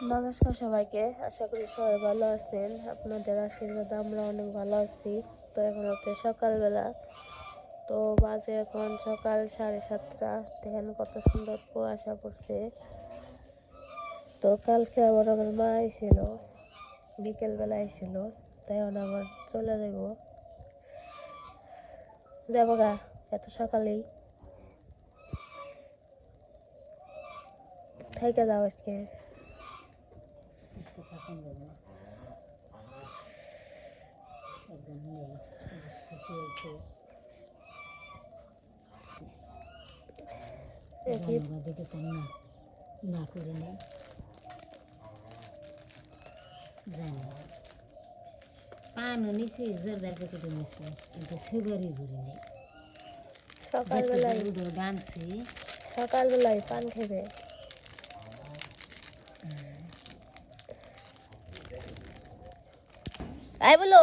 নমস্কার সবাইকে, আশা করি সবাই ভালো আছেন। আপনাদের আশীর্বাদে আমরা অনেক ভালো আছি। তো এখন হচ্ছে সকালবেলা, তো বাজে এখন সকাল 7:30। দেখেন কত সুন্দর কুয়াশা পড়ছে। তো কালকে আবার আমার মা আইছিল, বিকেলবেলা আইছিল, তাই এখন আবার চলে যাবো গা এত সকালেই থেকে যাও আজকে। না করে নেই জানি পানও নিছি জোরদার প্যাকেটও নিছি কিন্তু সুগারই ভরি নেই। সকালবেলায় পান খেবে। আই বলো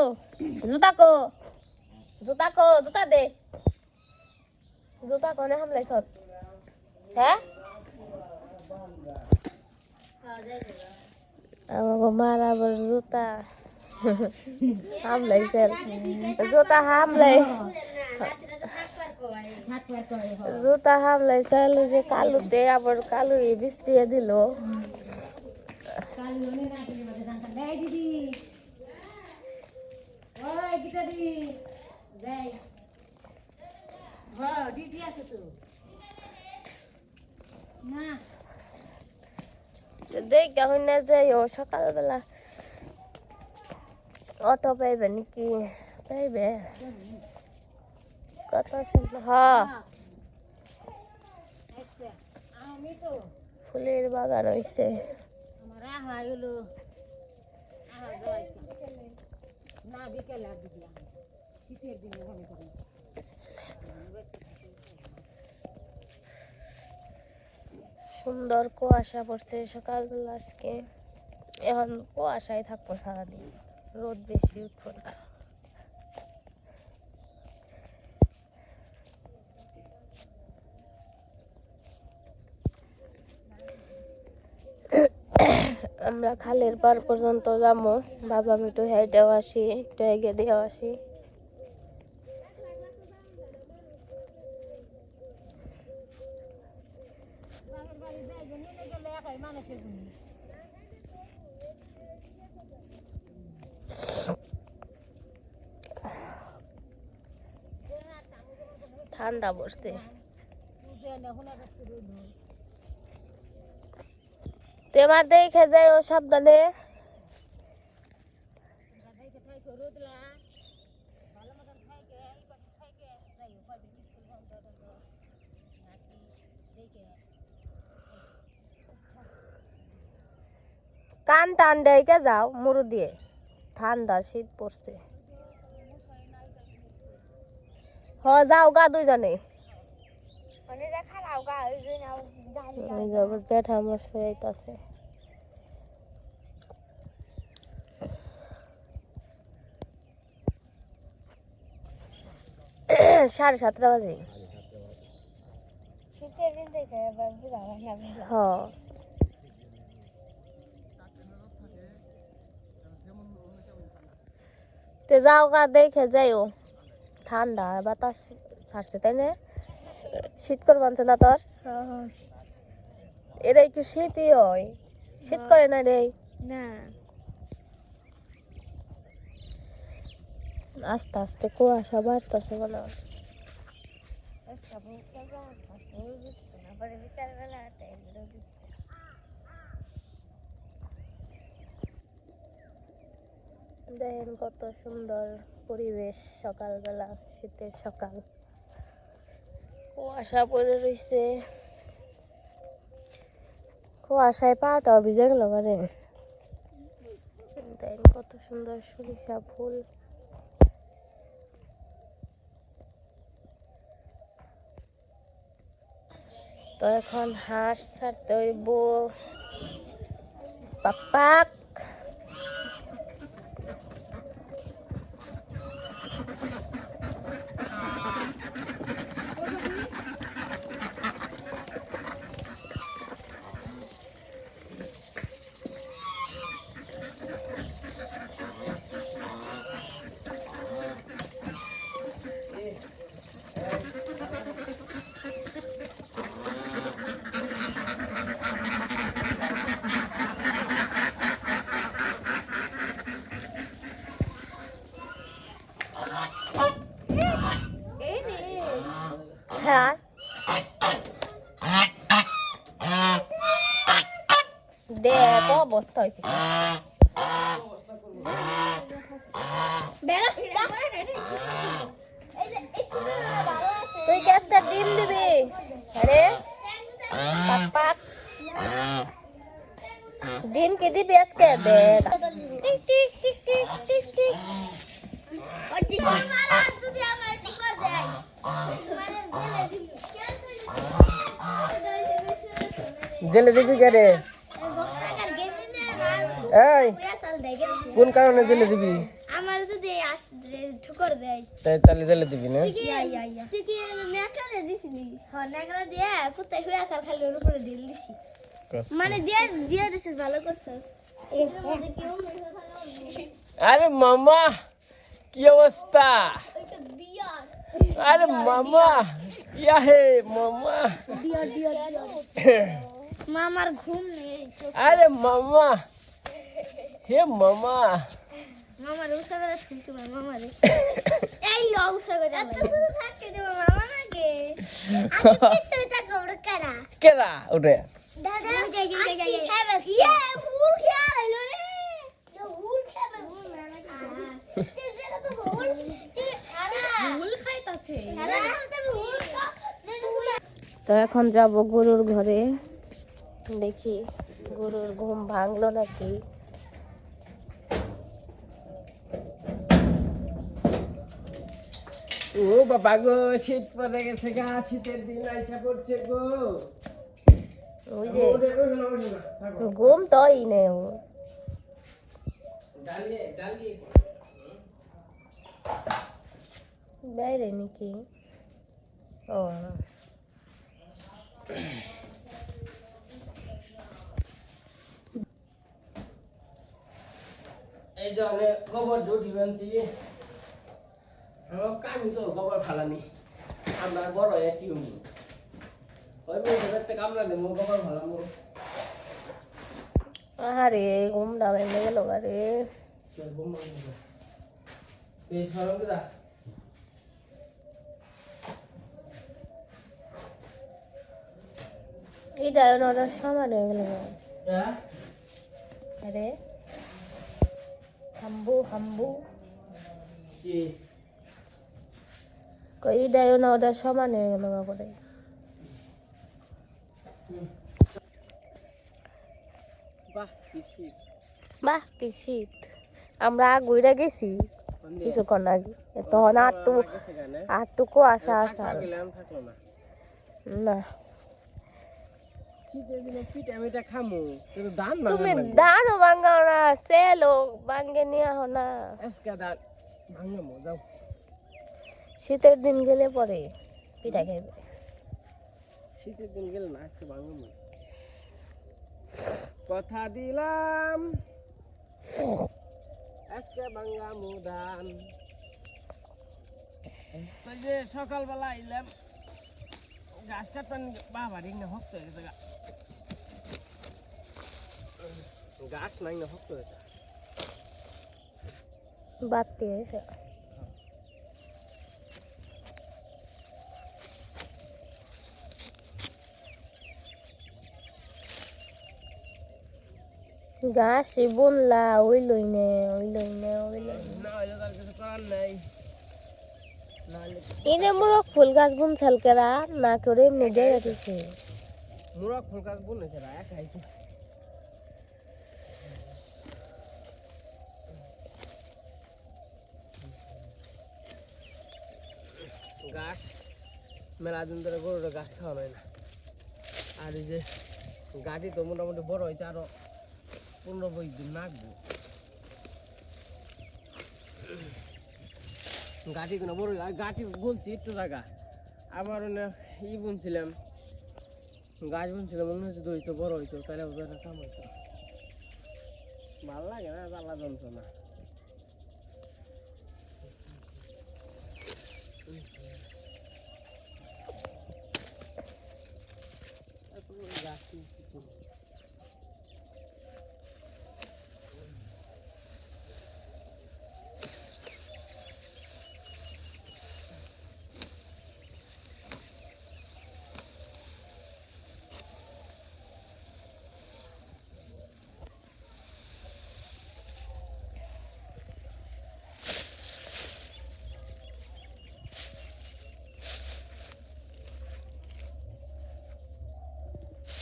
জুতা দে জুতা কোনে হামলাইছ? হ্যাঁ আমাকে মার আবার জুতা হামলাইছে, জুতা হামলাইছে যে কালুতে আবার কালু বিস্ত্রিয়ে দিল। দেখ কেমন না যাই ও সকালবেলা অটো পাইবে নাকি? পাইবে কত সুন্দর। হ্যাঁ ফুলের বাগান হইছে। সুন্দর কুয়াশা পড়ছে সকালবেলা আজকে। এখন কুয়াশায় থাকবো সারাদিন, রোদ বেশি উঠবো না। আমরা খালের পার পর্যন্ত যাবো, ভাবলাম একটু হেঁটেও আসি, একটু এগিয়ে দিয়েও আসি। ঠান্ডা বসতে তেমার দেখে যাই ও সাবধানে। কান টান দেখে যাও মুরু দিয়ে, ঠান্ডা শীত পড়ছে। যাও গা দুইজনে। জ্যাঠামশাই আইতাছে। 7:30 বাজে। হ্যাঁ তে যাও গা দেখে যাইও, ঠান্ডা বাতাস ছাড়ছে তাই না? শীত করে বানছে না তোর? এরা একটু শীতই হয়, শীত করে না রে? না আস্তে আস্তে কুয়াশা বাড়তেছে মনে হয়। দেখেন কত সুন্দর পরিবেশ সকালবেলা, শীতের সকাল, কুয়াশা পড়ে রয়েছে। কুয়াশায় পাটাও ভিজে গেল করে। দেখেন কত সুন্দর সরিষা ফুল। তো এখন হাঁস ছাড়তে হইব। পাক দেখ অবস্থা হয়েছে তুই কি আজকে ডিম দিবি আরে পাক পাক ডিম কি দিবি আজকে দেখ tick tick tick tick tick tick ওই ডিম মারা যদি আমার টিকার দেয় জেলে দিবি কে রে এই কোন কারণে জেলে দিবি আমার যদি ঠুকর দেয় তাহলে জেলে দিবি না তুই কি নেকড়া দিছিলি হ্যাঁ নেকড়া দিয়ে কুত্তায় শুয়ে আসার খালি ওর উপরে ঢিল দিছি মানে দিয়ে দিয়ে দিছিস ভালো করছিস আরে মামা কি অবস্থা আরে মামা क्या है মামা দিও দিও মামার ঘুম নেই আরে মামা হে মামা মামার উসা করে থুইছে মামারে এই লো উসা করে এত সুন্দর থাকতে দেব মামা নাকি আমি কিসে তা কবর করা কেরা ওরে দাদা যাই খাবে কি এ ফুল খেলাইলো রে যে ফুল খাবে ফুল না তুই যেটা তো ফুল খাইতাছে তো এখন যাব গরুর ঘরে দেখি গরুর ঘুম ভাঙলো নাকি ও বাবা গো শীত পড়ে গেছে গা শীতের দিন আইসা পড়ছে গো ওই যে ওরে ওরে না ওরে না থাকো ঘুম তোই নে ও ডালিয়ে ডালিয়ে বাইরে নাকি ও এই যে অনেক গোবর জুটি বানছি আমার কামি তো গোবর ফালানি আমরা বড় একই হবো ওই মেয়ে একটা কামলা নেবো গোবর ফালাবো আরে ঘুমটা ভেঙে গেল আরে চল বোম মারবো এই সরম দা এটা ওনার সামান হয়ে গেল হ্যাঁ আরে হাম্বু হাম্বু কি কই দেয় না ওটা সমান হয়ে গেল করে বাহ পিসি বাহ কি শীত আমরা ঘুরে গেছি কিছুক্ষণ আগে তখন আটটুকু আসা আসা গেলাম থাকলো না না শীতের দিনে পিঠা মিঠা খামু কিন্তু ধান তুমি ভাঙা দানও ভাঙ্গাও না সেলো ভাঙ্গে নিয়ে আহ না আজকে ধান ভাঙামু যাও শীতের দিন গেলে পরে পিঠা খাইবে শীতের দিন গেল না আজকে ভাঙামু কথা দিলাম আজকে ভাঙামু ধান ওই যে সকালবেলা আইলাম গাছ কাটপান বাবা রিং না হক্ত হয়ে গেছে গাছ নাই না হক্ত হয়েছে বাড়তে এসে গাছ বুনলা ওই লই নে ওই লই নে ওই লই না হইলে তার কিছু করার নাই না হইলে ইনে মোরক ফুল গাছ বুনছাল কেরা না করে এমনি জায়গা দিছে মুরগ ফুল গাছ বুনেছে না একাই তো গাছ মেলা দিন ধরে গরুটা গাছ খাওয়া হয় না আর এই যে গাড়ি তো মোটামুটি বড় হইতে আরো 15-20 দিন লাগবে গাড়ি কোনো বড় গাড়ি বলছি একটু জায়গা আমার ই বুনছিলাম গাছ বুনছিলাম মনে হচ্ছে হইতো বড় হইতো তাহলে ওদের কাম হইতো ভালো লাগে না জ্বালা যন্ত্রণা গাছ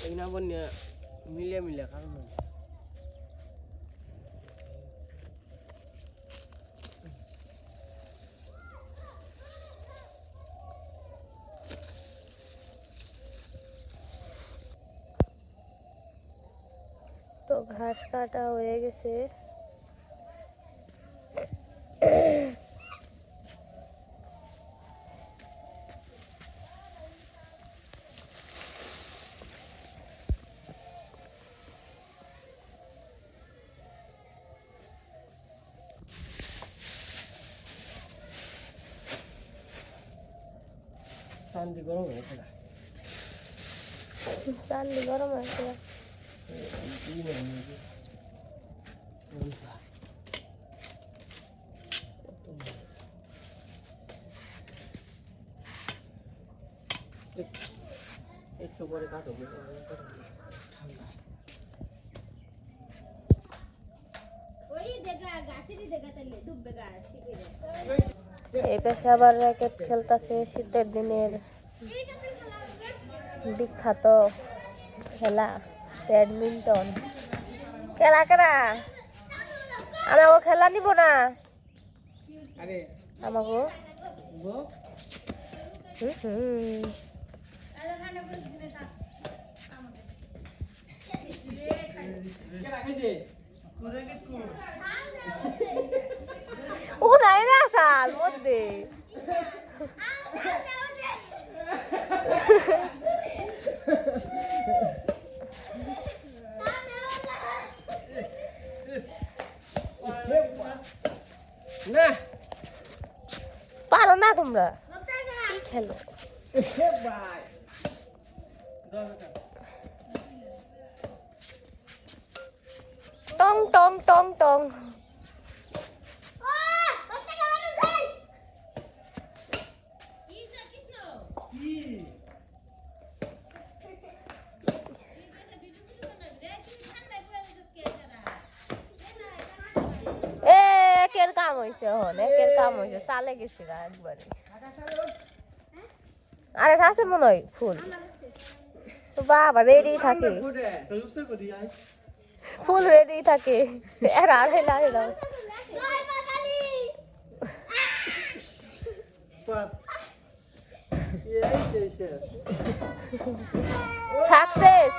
এগুলো আবার মিলিয়ে মিলিয়ে খাওয়ান না। তো ঘাস কাটা হয়ে গেছে। শান্তি গরম হয়েছে না। চাললি গরম আছে। একটু পরে কাটো। এই পাশে আবার র্যাকেট খেলতেছে, শীতের দিনের বিখ্যাত খেলা ব্যাডমিন্টন। কেরা কেরা আমাকে খেলা নিব না? আরে আমাকে গো কেরা খাইছে? ও নাই না সাল মধ্যে না পারো না তোমরা কি খেলো? ভাই টং টং টং টং। একের কাম হয়েছে, একের কাম হয়েছে, চালে গেছি না একবারে। আরে আছে মনে হয় ফুল, তো বাবা রেডি থাকে, ফুল রেডি থাকে। এর আড়ে লাগে দাও সাকসেস।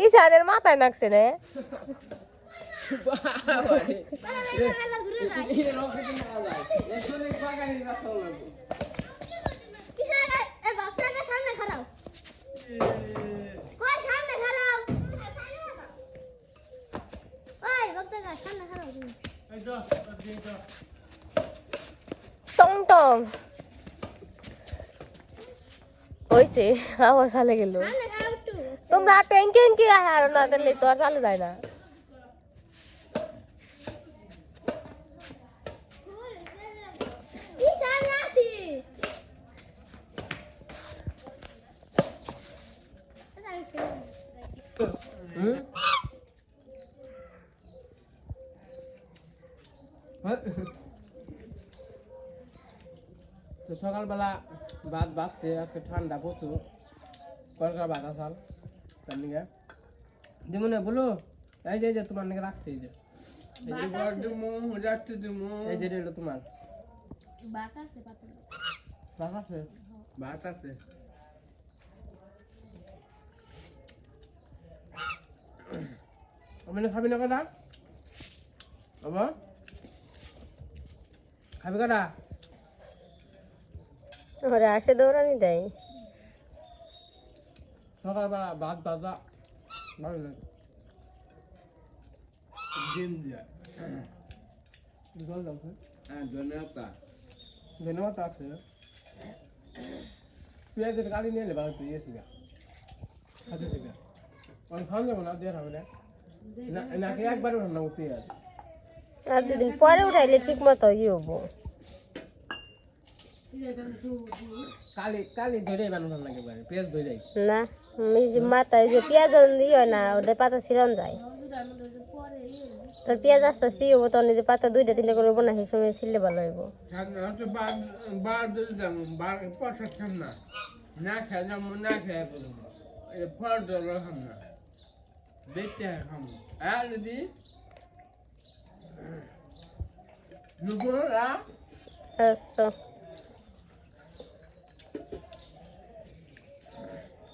ঈশানের মাথায় নাকছে রে। টং টং হয়েছে, আবার চালে গেল। তোমরা ট্যাঙ্কি কি আর না দিলে তো আর চালে যায় না। তো সকালবেলা ভাত বাঁচছে, আজকে ঠান্ডা প্রচুর, কলকাতা ভাত আসাল তার নিকে দিমনে বলো। এই যে তোমার নিকে রাখছে, এই যে এই যে এটা তোমার ভাত আছে, ভাত আছে। আমি খাবি না কটা বাবা, খাবি কটা? ওরা আসে দৌড়ানি দেয়। সকালবেলা ভাত ভাজা ভালো লাগে, ডিম দিয়া জল দাও। হ্যাঁ ধন্যবাদ আছে। পেঁয়াজের গাড়ি নিয়ে এলে ভালো, তুই এসে গা খাতে থেকে অনেক খাওয়া যাবো না, দেওয়া হবে না নাকি একবারও রান্না করতে আছে। আর দুদিন পরে উঠাইলে ঠিক মতো ইয়ে হবো। কালি কালি ধরে বানানো লাগে বাড়ি পেঁয়াজ ধরে না এই যে মাথায় যে পেঁয়াজ দিও না ওটা পাতা ছিলন যায় তোর পেঁয়াজ আস্তে আস্তে হবো তখন এই যে পাতা 2টা 3টা করে বোনা সেই সময় ছিললে ভালো হইব আচ্ছা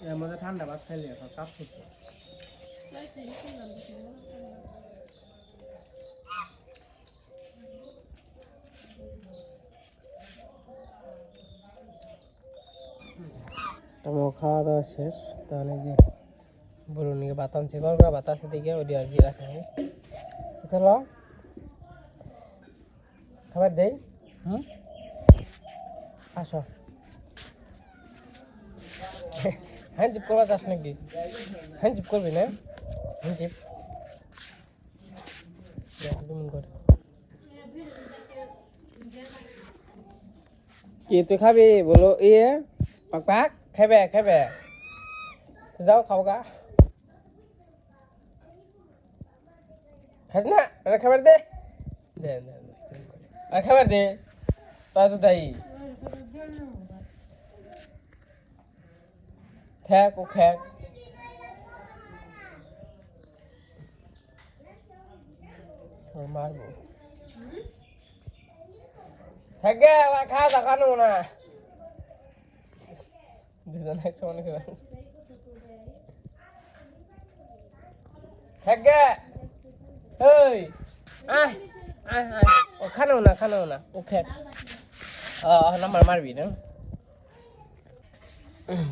এর মধ্যে ঠান্ডা ভাত খাইলে কাপ করছে আমার খাওয়া দাওয়া শেষ তাহলে যে বলুন নিয়ে ভাত আনছি গরগরা ভাত আছে দিকে ওই আর কি রাখা হয় চলো খাবার দেই আসো হ্যাঁ জিপ করবা যাস নাকি হ্যাঁ জিপ করবি না হ্যাঁ জিপ করে কি তুই খাবি বলো ইয়ে পাক পাক খাবে খাবে যাও খাও গা খাস না খাবার দে দে দে আর খাবার দে তা তো তাই খ্যাক ও খ্যাক মারবো থাকে খাওয়া দেখানো না দুজন একসঙ্গে খেয়ে থাকে ওই আয় আয় আয় ও খানো না ও খ্যাক নাম্বার মারবি না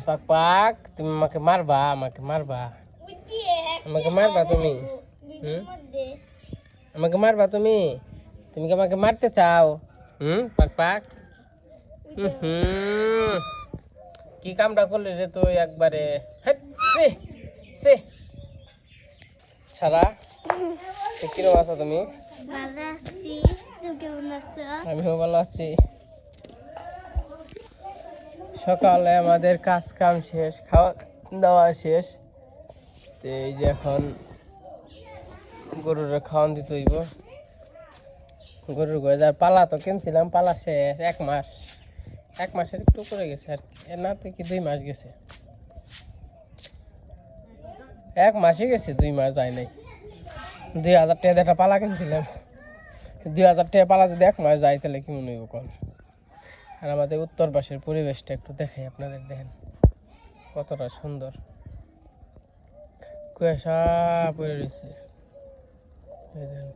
পাক পাক তুমি আমাকে মারবা তুমি আমাকে মারবা তুমি তুমি কি আমাকে মারতে চাও পাক পাক কি কামটা করলে রে তুই একবারে সারা কিরকম আছো তুমি আমিও ভালো আছি সকালে আমাদের কাজ কাম শেষ খাওয়া দাওয়া শেষ তো এই যে এখন গরুর খাওয়ান দিতে হইব গরুর গজার পালা তো কিনছিলাম পালা শেষ 1 মাসের একটু করে গেছে আর না তো কি 2 মাস গেছে 1 মাসই গেছে 2 মাস যায় নাই 2000 টাকা একটা পালা কিনছিলাম 2000 টাকা পালা যদি 1 মাস যায় তাহলে কি মনে হইব কোন আর আমাদের উত্তর পাশের পরিবেশটা একটু দেখাই আপনাদের দেখেন কতটা সুন্দর কুয়াশা পড়ে রয়েছে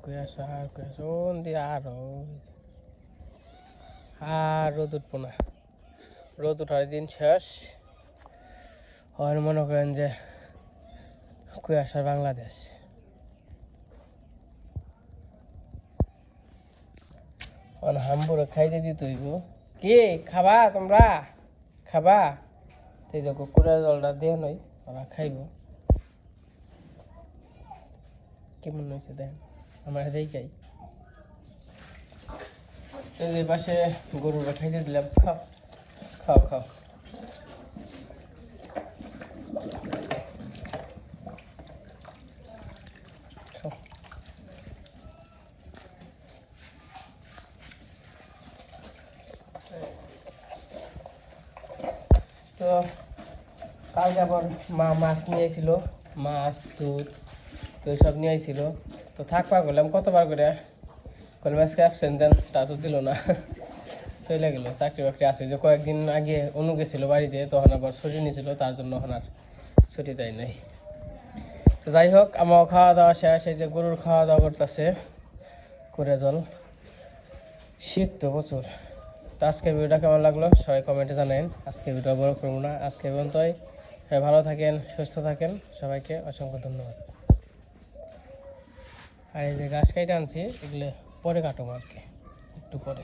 কুয়াশা আর রোদ উঠবো না রোদ উঠার দিন শেষ আর মনে করেন যে কুয়াশার বাংলাদেশ হামবুড়ো খাইতে দিতে হইব কি খাবা তোমরা খাবা এই যে কুকুরের জলটা দিয়ে নই ওরা খাইব কেমন হয়েছে দেখেন আমার দেখাই এই পাশে গরুরা খাইতে দিলাম খাও খাও খাও তো কালকে আবার মা মাছ নিয়ে এসেছিল মাছ দুধ তো সব নিয়ে এসেছিল তো থাকবা করলাম কতবার করে আজকে অ্যাবসেন্ট দেন তা তো দিল না চলে গেল চাকরি বাকরি আছে যে কয়েকদিন আগে অনু গেছিলো বাড়িতে তখন আবার ছুটি নিয়েছিল তার জন্য এখন আর ছুটি দেয় নাই তো যাই হোক আমার খাওয়া দাওয়া শেষ এই যে গরুর খাওয়া দাওয়া করতেছে করে জল শীত তো প্রচুর তো আজকের ভিডিওটা কেমন লাগলো সবাই কমেন্টে জানাবেন আজকে ভিডিও বড় করবো না আজকে পর্যন্তই সবাই ভালো থাকেন সুস্থ থাকেন সবাইকে অসংখ্য ধন্যবাদ আর এই যে গাছ কাইটে আনছি এগুলো পরে কাটবো আর কি একটু পরে